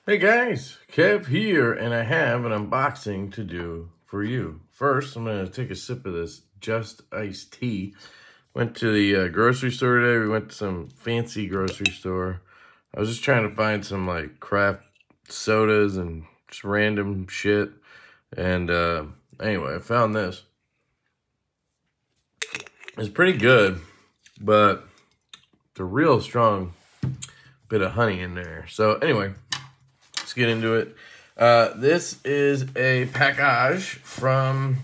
Hey guys, Kev here, and I have an unboxing to do for you. First, I'm going to take a sip of this Just Iced Tea. Went to the grocery store today. We went to some fancy grocery store. I was just trying to find some like craft sodas and just random shit. And anyway, I found this. It's pretty good, but it's a real strong bit of honey in there. So anyway, let's get into it. This is a package from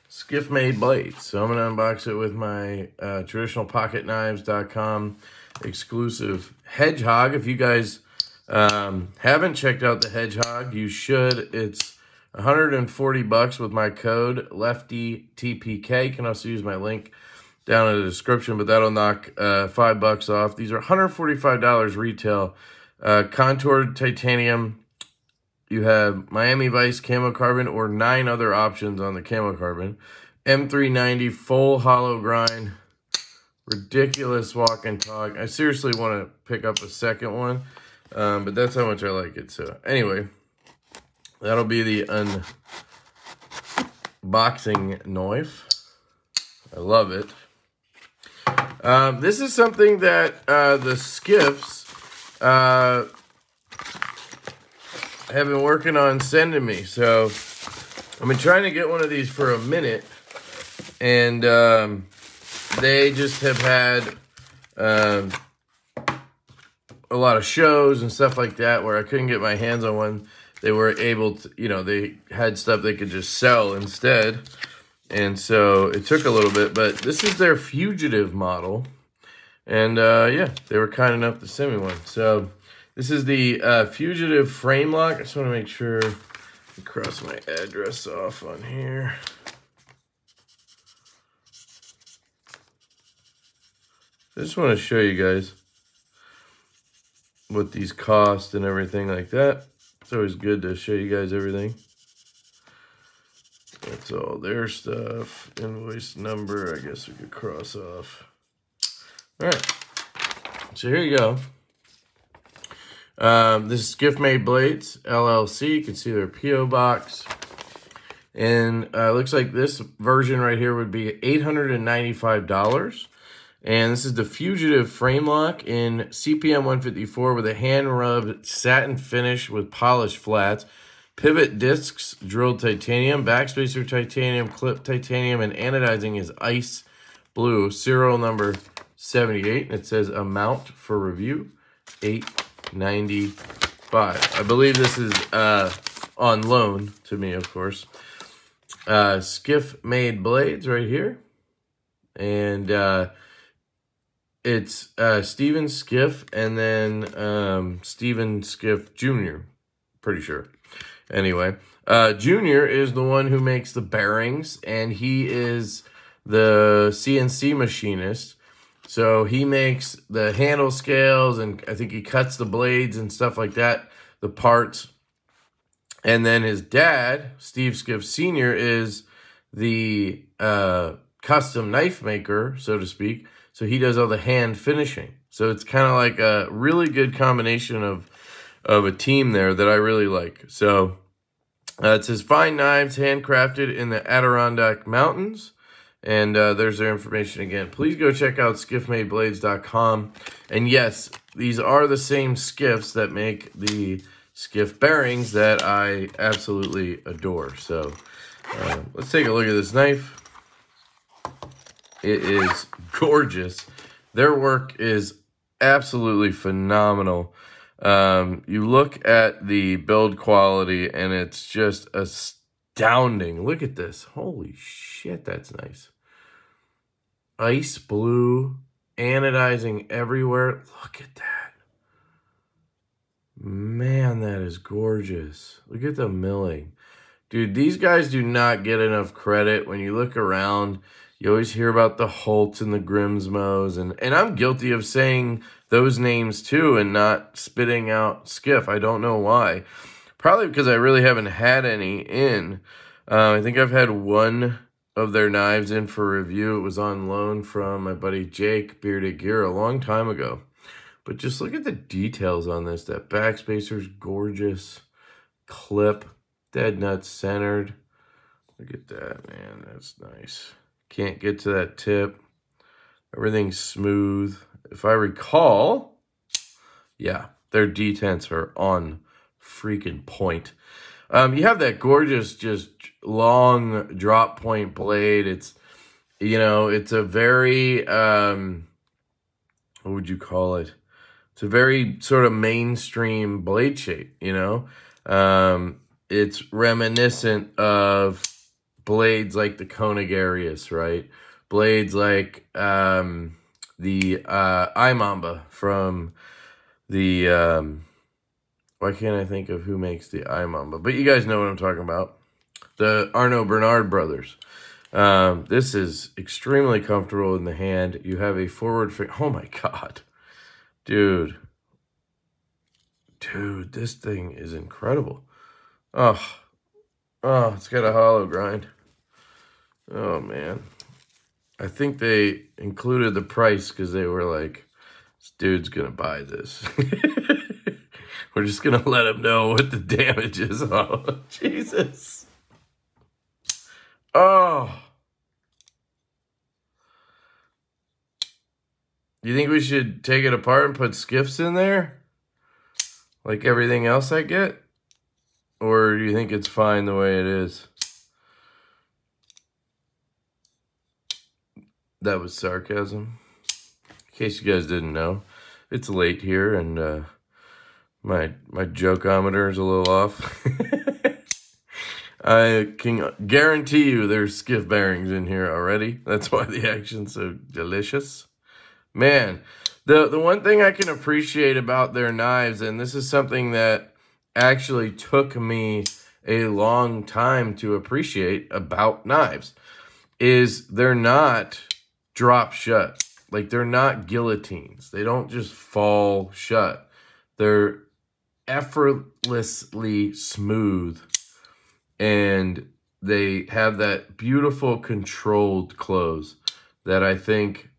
Skiff Made Blades. So I'm going to unbox it with my traditionalpocketknives.com exclusive Hedgehog. If you guys haven't checked out the Hedgehog, you should. It's $140 with my code LeftyTPK. You can also use my link down in the description, but that'll knock $5 off. These are $145 retail. Contoured titanium. You have Miami Vice camo carbon or 9 other options on the camo carbon. M390 full hollow grind. Ridiculous walk and talk. I seriously want to pick up a second one, but that's how much I like it. So anyway, that'll be the unboxing knife. I love it. This is something that the Skiffs have been working on sending me. So I've been trying to get one of these for a minute, and they just have had a lot of shows and stuff like that where I couldn't get my hands on one. They were able to, you know, they had stuff they could just sell instead. And so it took a little bit, but this is their Fugitive model. And yeah, they were kind enough to send me one. So this is the Fugitive frame lock. I just want to make sure I cross my address off on here. I just want to show you guys what these cost and everything like that. It's always good to show you guys everything. That's all their stuff. Invoice number, I guess we could cross off. All right, so here you go. This is Skiff Made Blades LLC. You can see their P.O. box. And it looks like this version right here would be $895. And this is the Fugitive frame lock in CPM 154 with a hand-rubbed satin finish with polished flats. Pivot discs, drilled titanium, backspacer titanium, clip titanium, and anodizing is ice blue. Serial number 78. It says amount for review, $895. I believe this is on loan to me, of course. Skiff Made Blades right here. And it's Steven Skiff and then Steven Skiff Jr., pretty sure. Anyway, Junior is the one who makes the bearings, and he is the CNC machinist. So he makes the handle scales, and I think he cuts the blades and stuff like that, the parts. And then his dad, Steve Skiff Sr., is the custom knife maker, so to speak. So he does all the hand finishing. So it's kind of like a really good combination of a team there that I really like. So it says fine knives handcrafted in the Adirondack Mountains. And there's their information again. Please go check out skiffmadeblades.com. And yes, these are the same skiffs that make the skiff bearings that I absolutely adore. So let's take a look at this knife. It is gorgeous. Their work is absolutely phenomenal. You look at the build quality and it's just astounding. Look at this. Holy shit, that's nice. Ice blue, anodizing everywhere. Look at that. Man, that is gorgeous. Look at the milling. Dude, these guys do not get enough credit. When you look around, you always hear about the Holts and the Grimsmos, and I'm guilty of saying those names too and not spitting out Skiff. I don't know why. Probably because I really haven't had any in. I think I've had one of their knives in for review. It was on loan from my buddy Jake, Bearded Gear, a long time ago. But just look at the details on this. That backspacer's gorgeous. Clip, dead nuts centered. Look at that, man. That's nice. Can't get to that tip. Everything's smooth. If I recall, yeah, their detents are on freaking point. You have that gorgeous, just long drop point blade. It's, you know, it's a very, what would you call it? It's a very sort of mainstream blade shape, you know? It's reminiscent of blades like the Conigarius, right? Blades like the Imamba from the, why can't I think of who makes the Imamba? But you guys know what I'm talking about. The Arnaud Bernard brothers. This is extremely comfortable in the hand. You have a forward, oh my God. Dude, this thing is incredible. Oh, it's got a hollow grind. Oh, man. I think they included the price because they were like, this dude's going to buy this. We're just going to let him know what the damage is. Oh, Jesus. Oh. You think we should take it apart and put skiffs in there? Like everything else I get? Or do you think it's fine the way it is? That was sarcasm. In case you guys didn't know, it's late here and my jokeometer is a little off. I can guarantee you there's skiff bearings in here already. That's why the action's so delicious. Man, the one thing I can appreciate about their knives, and this is something that actually took me a long time to appreciate about knives, is they're not drop shut. Like, they're not guillotines. They don't just fall shut. They're effortlessly smooth, and they have that beautiful controlled close that I think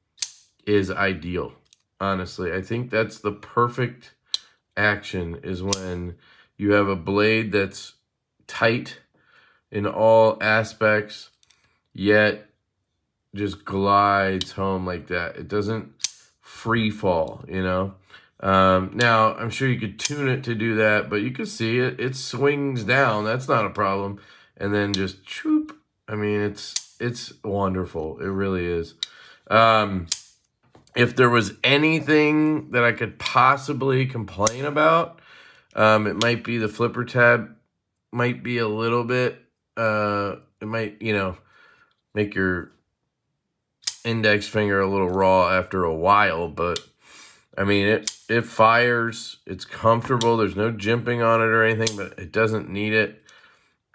is ideal. Honestly, I think that's the perfect action, is when you have a blade that's tight in all aspects, yet just glides home like that. It doesn't free fall, you know? Now, I'm sure you could tune it to do that, but you can see it. It swings down. That's not a problem. And then just choop. I mean, it's wonderful. It really is. If there was anything that I could possibly complain about, it might be the flipper tab. Might be a little bit, it might, you know, make your index finger a little raw after a while, but I mean, it fires, it's comfortable, there's no jimping on it or anything, but it doesn't need it.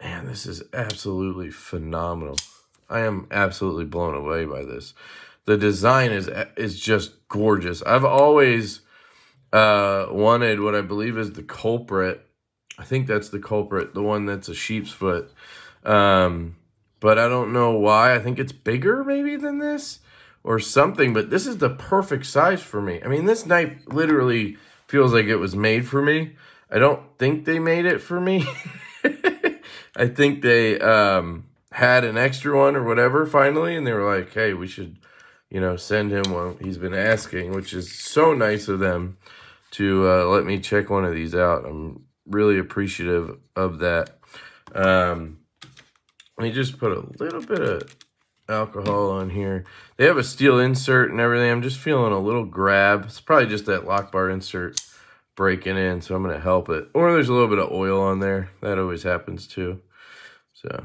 Man, this is absolutely phenomenal. I am absolutely blown away by this. The design is just gorgeous. I've always wanted what I believe is the culprit. I think that's the culprit, the one that's a sheep's foot. But I don't know why. I think it's bigger maybe than this or something, but this is the perfect size for me. I mean, this knife literally feels like it was made for me. I don't think they made it for me. I think they had an extra one or whatever finally, and they were like, hey, we should, you know, send him one. He's been asking, which is so nice of them to let me check one of these out. I'm really appreciative of that. Let me just put a little bit of alcohol on here. They have a steel insert and everything. I'm just feeling a little grab. It's probably just that lock bar insert breaking in, so I'm going to help it. Or there's a little bit of oil on there. That always happens too. So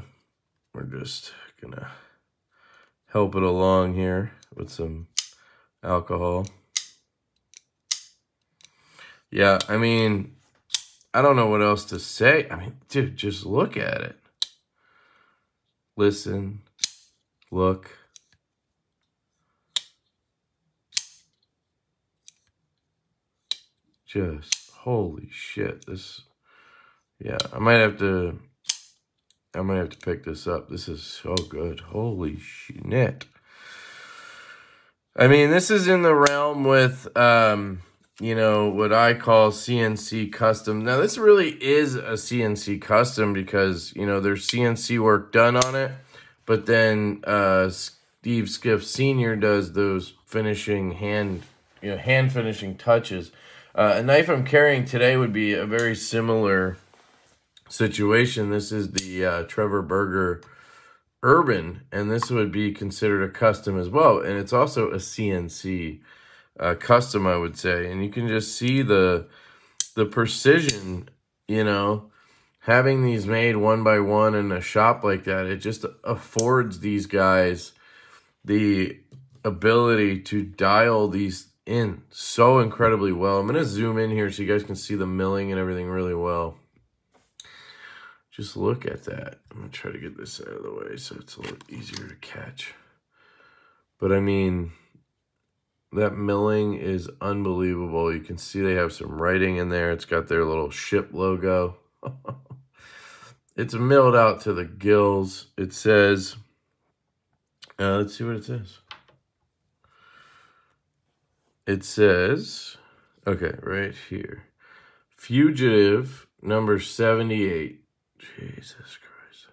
we're just going to help it along here with some alcohol. Yeah, I mean, I don't know what else to say. I mean, dude, just look at it. Listen, look. Just, holy shit. This, yeah, I might have to pick this up. This is so good. Holy shit. I mean, this is in the realm with you know, what I call CNC custom. Now, this really is a CNC custom because, you know, there's CNC work done on it, but then Steve Skiff Sr. does those finishing hand finishing touches. A knife I'm carrying today would be a very similar situation. This is the Trevor Berger Urban, and this would be considered a custom as well, and it's also a CNC custom, I would say. And you can just see the precision, you know, having these made one by one in a shop like that. It just affords these guys the ability to dial these in so incredibly well. I'm going to zoom in here so you guys can see the milling and everything really well. Just look at that. I'm going to try to get this out of the way so it's a little easier to catch. But I mean, that milling is unbelievable. You can see they have some writing in there. It's got their little ship logo. It's milled out to the gills. It says, let's see what it says. It says, okay, right here. Fugitive number 78. Jesus Christ.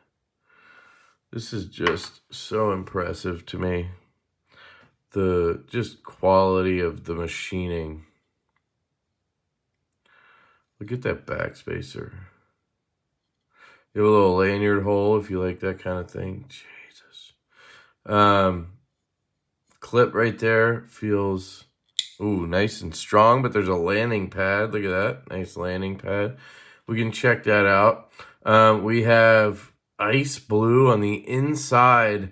This is just so impressive to me. The just quality of the machining. Look at that backspacer. You have a little lanyard hole if you like that kind of thing. Jesus. Clip right there feels, ooh, nice and strong, but there's a landing pad. Look at that. Nice landing pad. We can check that out. We have ice blue on the inside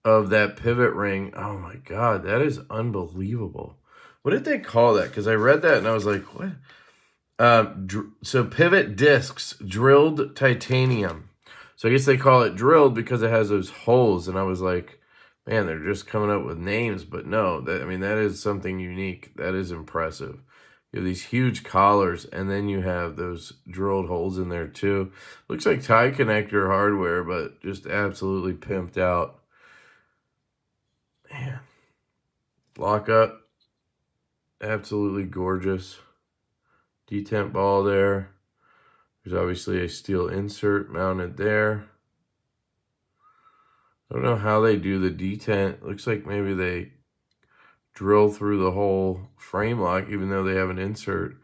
of that pivot ring. Oh my God, that is unbelievable. What did they call that? Because I read that and I was like, what? So pivot discs, drilled titanium. So I guess they call it drilled because it has those holes. And I was like, man, they're just coming up with names. But no, I mean, that is something unique. That is impressive. You have these huge collars, and then you have those drilled holes in there too. Looks like tie connector hardware, but just absolutely pimped out. Man. Lock up. Absolutely gorgeous. Detent ball there. There's obviously a steel insert mounted there. I don't know how they do the detent. Looks like maybe they drill through the whole frame lock, even though they have an insert.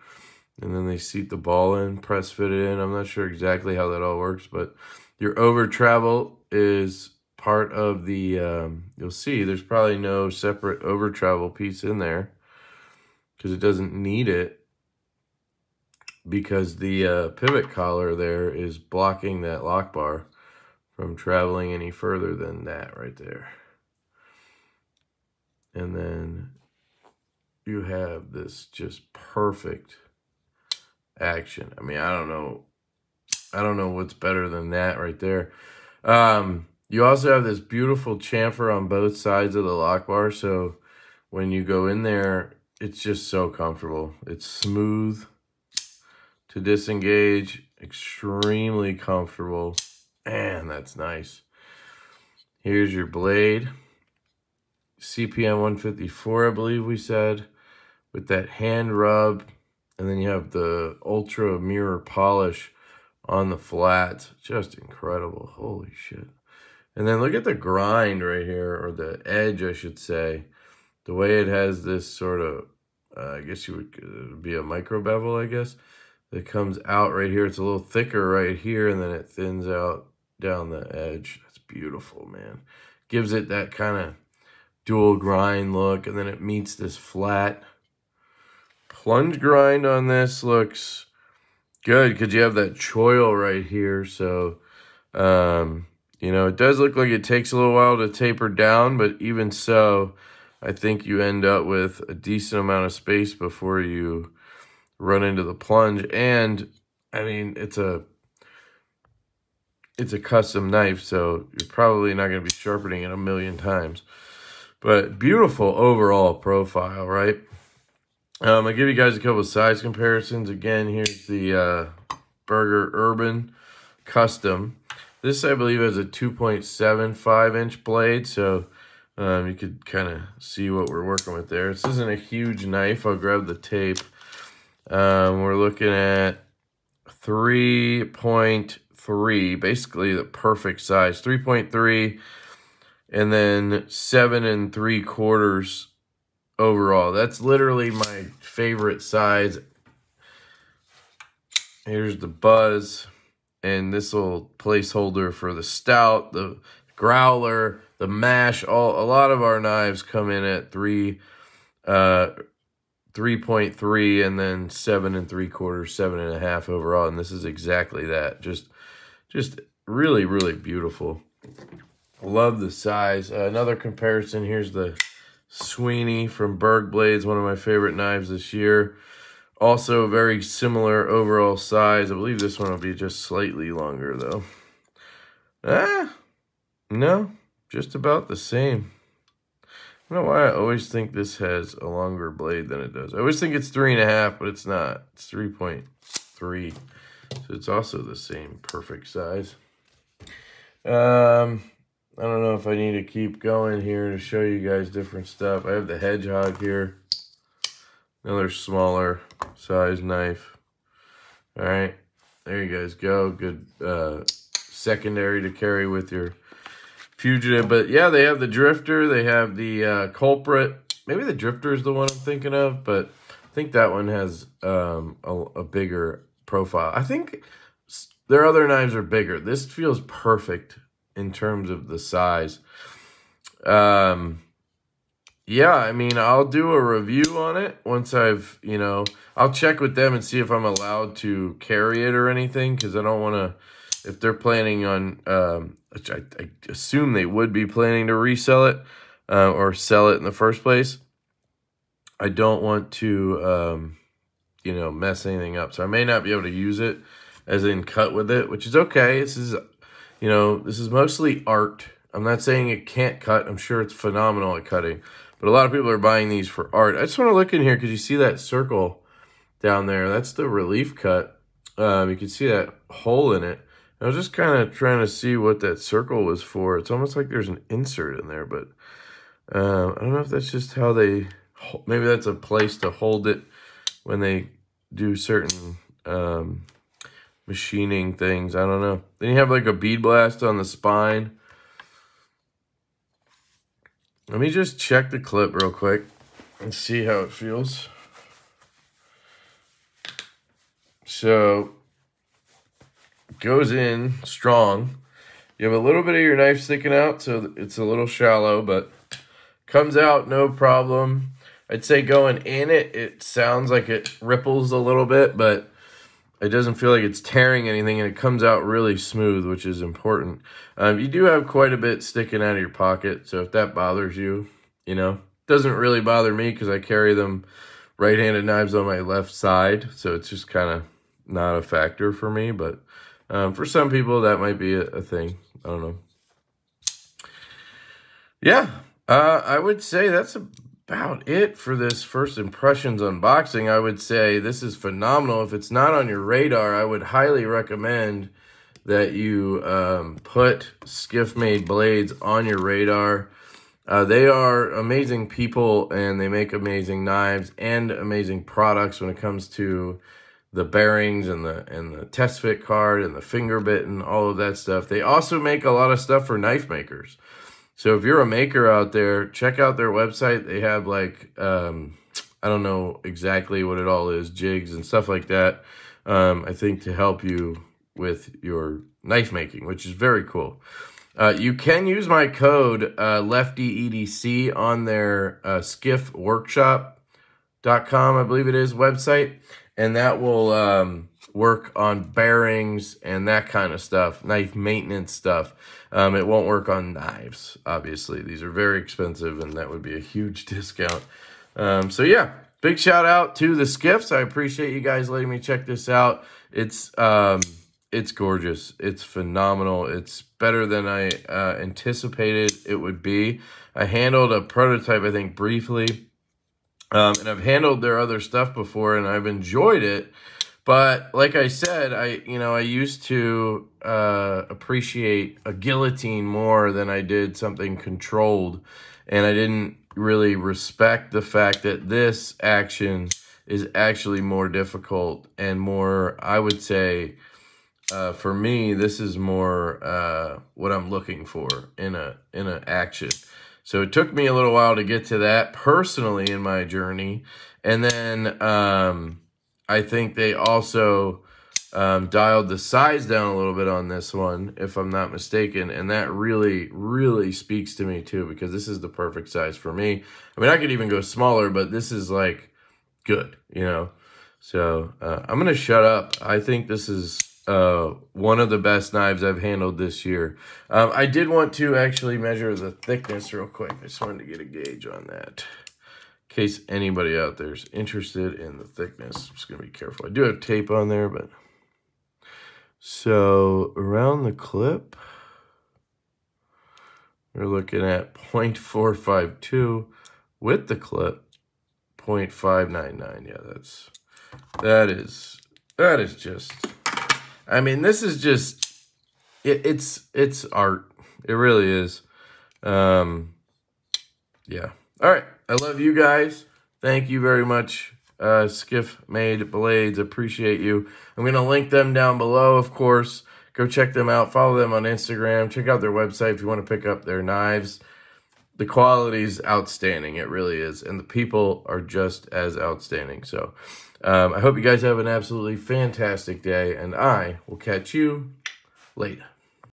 And then they seat the ball in, press fit it in. I'm not sure exactly how that all works, but your over travel is part of the, you'll see there's probably no separate over travel piece in there because it doesn't need it, because the pivot collar there is blocking that lock bar from traveling any further than that right there. And then you have this just perfect action. I mean, I don't know what's better than that right there. You also have this beautiful chamfer on both sides of the lock bar. So when you go in there, it's just so comfortable. It's smooth to disengage, extremely comfortable. Man, that's nice. Here's your blade. CPM 154, I believe we said, with that hand rub. And then you have the ultra mirror polish on the flats. Just incredible. Holy shit. And then look at the grind right here, or the edge, I should say. The way it has this sort of, I guess you would be a micro bevel, I guess, that comes out right here. It's a little thicker right here, and then it thins out down the edge. That's beautiful, man. Gives it that kind of dual grind look, and then it meets this flat. Plunge grind on this looks good because you have that choil right here. So, you know, it does look like it takes a little while to taper down, but even so, I think you end up with a decent amount of space before you run into the plunge. And I mean, it's a custom knife, so you're probably not going to be sharpening it a million times. But beautiful overall profile, right? I'll give you guys a couple of size comparisons. Again, here's the Berger Urban Custom. This, I believe, has a 2.75 inch blade, so You could kind of see what we're working with there. This isn't a huge knife. I'll grab the tape. We're looking at 3.3, basically the perfect size. 3.3, and then 7 3/4 overall. That's literally my favorite size. Here's the buzz, and this little placeholder for the stout, the growler, the mash. A lot of our knives come in at 3.3, and then 7 3/4, 7.5 overall, and this is exactly that. Just really, really beautiful. Love the size. Another comparison, here's the Sweeney from Berg Blades, one of my favorite knives this year. Also very similar overall size. I believe this one will be just slightly longer though. No, just about the same. I don't know why I always think this has a longer blade than it does. I always think it's 3.5, but it's not. It's 3.3. So it's also the same perfect size. I don't know if I need to keep going here to show you guys different stuff. I have the Hedgehog here. Another smaller size knife. All right, there you guys go. Good secondary to carry with your Fugitive. But yeah, they have the Drifter. They have the Culprit. Maybe the Drifter is the one I'm thinking of, but I think that one has a bigger profile. I think their other knives are bigger. This feels perfect in terms of the size. Yeah, I mean, I'll do a review on it once I've, I'll check with them and see if I'm allowed to carry it or anything, because I don't want to, if they're planning on, which I assume they would be planning to resell it or sell it in the first place, I don't want to, mess anything up. So I may not be able to use it as in cut with it, which is okay. This is, this is mostly art. I'm not saying it can't cut. I'm sure it's phenomenal at cutting. But a lot of people are buying these for art. I just want to look in here because you see that circle down there. That's the relief cut. You can see that hole in it. I was just kind of trying to see what that circle was for. It's almost like there's an insert in there, but I don't know if that's just how they, maybe that's a place to hold it when they do certain machining things. I don't know. Then you have like a bead blast on the spine. Let me just check the clip real quick and see how it feels. So, it goes in strong. You have a little bit of your knife sticking out, so it's a little shallow, but comes out no problem. I'd say going in it, it sounds like it ripples a little bit, but it doesn't feel like it's tearing anything, and it comes out really smooth, which is important. You do have quite a bit sticking out of your pocket, so if that bothers you, doesn't really bother me because I carry them right-handed knives on my left side, so it's just kind of not a factor for me, but for some people, that might be a thing. I don't know. Yeah, I would say that's about it for this first impressions unboxing. I would say this is phenomenal. If it's not on your radar, I would highly recommend that you put Skiff Made blades on your radar. They are amazing people, and they make amazing knives and amazing products when it comes to the bearings and the test fit card and the finger bit and all of that stuff. They also make a lot of stuff for knife makers. So if you're a maker out there, check out their website. They have like, I don't know exactly what it all is, jigs and stuff like that, I think to help you with your knife making, which is very cool. You can use my code LeftyEDC on their skiffworkshop.com, I believe it is, website, and that will work on bearings and that kind of stuff, knife maintenance stuff. It won't work on knives, obviously. These are very expensive, and that would be a huge discount. So yeah, big shout out to the Skiffs. I appreciate you guys letting me check this out. It's gorgeous. It's phenomenal. It's better than I anticipated it would be. I handled a prototype, I think, briefly, and I've handled their other stuff before, and I've enjoyed it. But like I said, I used to appreciate a guillotine more than I did something controlled. and I didn't really respect the fact that this action is actually more difficult and more, I would say, for me, this is more what I'm looking for in a action. So it took me a little while to get to that personally in my journey. And then I think they also dialed the size down a little bit on this one, if I'm not mistaken. And that really, really speaks to me too, because this is the perfect size for me. I mean, I could even go smaller, but this is like good, you know? So I'm going to shut up. I think this is one of the best knives I've handled this year. I did want to actually measure the thickness real quick. I just wanted to get a gauge on that, in case anybody out there is interested in the thickness. I'm just going to be careful. I do have tape on there, but... So around the clip, we're looking at 0.452 with the clip, 0.599. Yeah, that is just, I mean, this is just, it's art. It really is. Yeah. All right. I love you guys. Thank you very much. Skiff Made Blades, appreciate you. I'm going to link them down below, of course. Go check them out. Follow them on Instagram. Check out their website if you want to pick up their knives. The quality's outstanding. It really is. And the people are just as outstanding. So I hope you guys have an absolutely fantastic day, and I will catch you later.